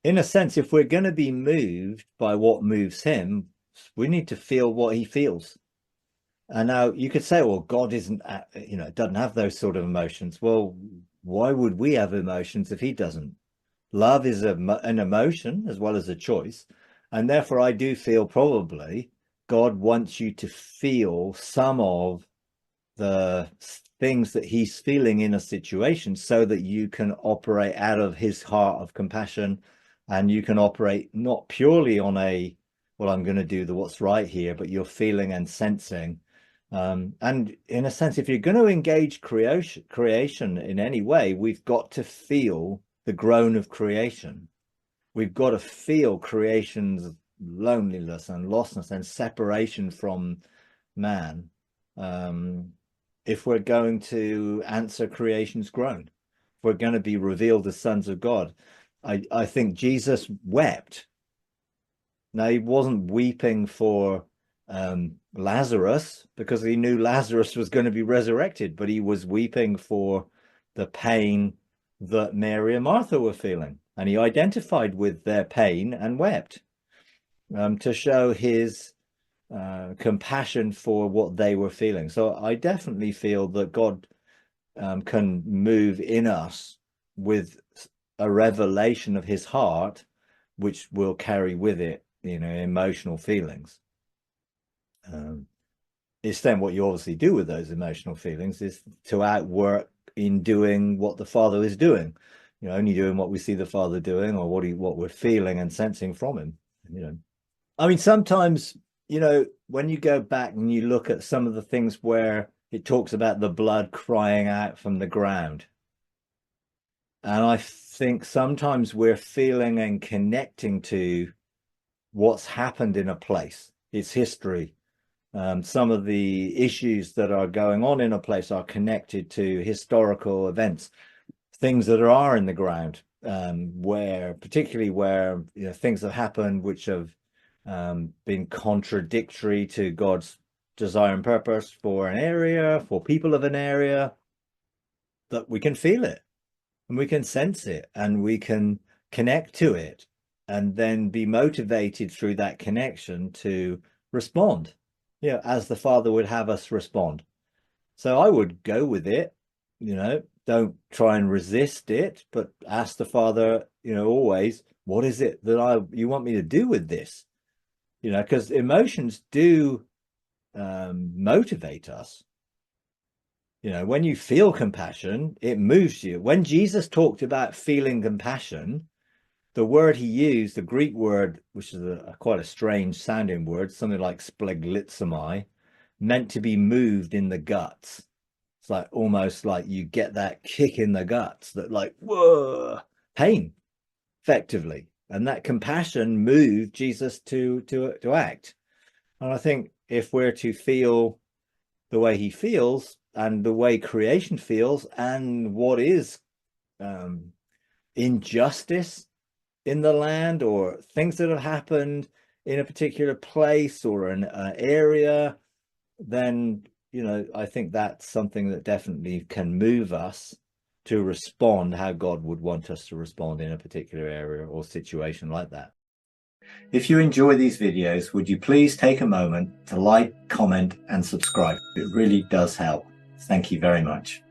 in a sense, if we're going to be moved by what moves him, we need to feel what he feels. And now you could say, well, God isn't, doesn't have those sort of emotions. Well, why would we have emotions if he doesn't? Love is an emotion as well as a choice. And therefore, I do feel probably God wants you to feel some of the things that he's feeling in a situation so that you can operate out of his heart of compassion, and you can operate not purely on a, well, I'm going to do the what's right here, but you're feeling and sensing. And in a sense, if you're going to engage creation in any way, we've got to feel the groan of creation. We've got to feel creation's loneliness and lostness and separation from man. If we're going to answer creation's groan, if we're going to be revealed as sons of God. I think Jesus wept. Now, he wasn't weeping for Lazarus because he knew Lazarus was going to be resurrected, but he was weeping for the pain that Mary and Martha were feeling. And he identified with their pain and wept to show his compassion for what they were feeling. So I definitely feel that God can move in us with a revelation of his heart, which will carry with it, emotional feelings. It's then what you obviously do with those emotional feelings is to outwork in doing what the Father is doing, only doing what we see the Father doing, or what we're feeling and sensing from him. I mean, sometimes, when you go back and you look at some of the things where it talks about the blood crying out from the ground, and I think sometimes we're feeling and connecting to what's happened in a place, its history. Some of the issues that are going on in a place are connected to historical events, things that are in the ground, particularly where things have happened which have been contradictory to God's desire and purpose for an area, for people of an area, that we can feel it and we can sense it and we can connect to it, and then be motivated through that connection to respond, as the Father would have us respond. So I would go with it, don't try and resist it, but ask the Father, always, what is it that you want me to do with this? Because emotions do motivate us. When you feel compassion, it moves you. When Jesus talked about feeling compassion, the word he used, the Greek word, which is quite a strange sounding word, something like spleglitsomai, meant to be moved in the guts. It's like almost like you get that kick in the guts, that like, whoa, pain, effectively. And that compassion moved Jesus to act. And I think if we're to feel the way he feels and the way creation feels, and what is injustice in the land, or things that have happened in a particular place or an area, then I think that's something that definitely can move us to respond how God would want us to respond in a particular area or situation like that. If you enjoy these videos, would you please take a moment to like, comment, and subscribe? It really does help. Thank you very much.